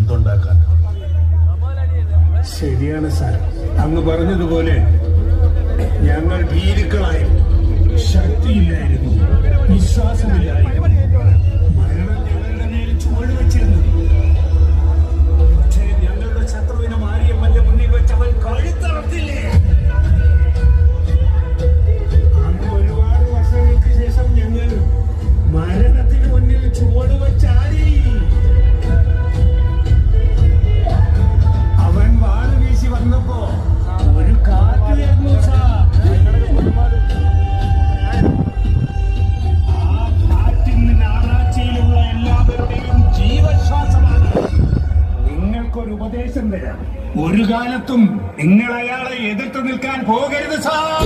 എന്തുണ്ടാക്കാൻ? ശരിയാണ് സാർ, അങ്ങ് പറഞ്ഞതുപോലെ ഞങ്ങൾ ഭീരുക്കളായിരുന്നു, ശക്തിയില്ലായിരുന്നു, വിശ്വാസമില്ലായിരുന്നു. മരണം ഞങ്ങളുടെ മേൽ ചുവട് വെച്ചിരുന്നു. പക്ഷേ ഞങ്ങളുടെ ശത്രുവിനെ മാരിയമ്മന്റെ മുന്നിൽ വെച്ചവൻ കഴുത്തറത്തില്ലേ? അന്ന് ഒരുപാട് വർഷങ്ങൾക്ക് ശേഷം ഞങ്ങൾ മരണത്തിന് മുന്നിൽ ചുവട് വെച്ചാടി. അവൻ വാള് വീശി വന്നപ്പോ ഒരു കാറ്റിലായിരുന്നു സാർ. ആ കാറ്റിന് ഞായറാഴ്ചയിലുള്ള എല്ലാവരുടെയും ജീവശ്വാസമാണ്. നിങ്ങൾക്കൊരു ഉപദേശം തരാം, ഒരു കാലത്തും നിങ്ങൾ അയാളെ എതിർത്ത് നിൽക്കാൻ പോകരുത് സാർ.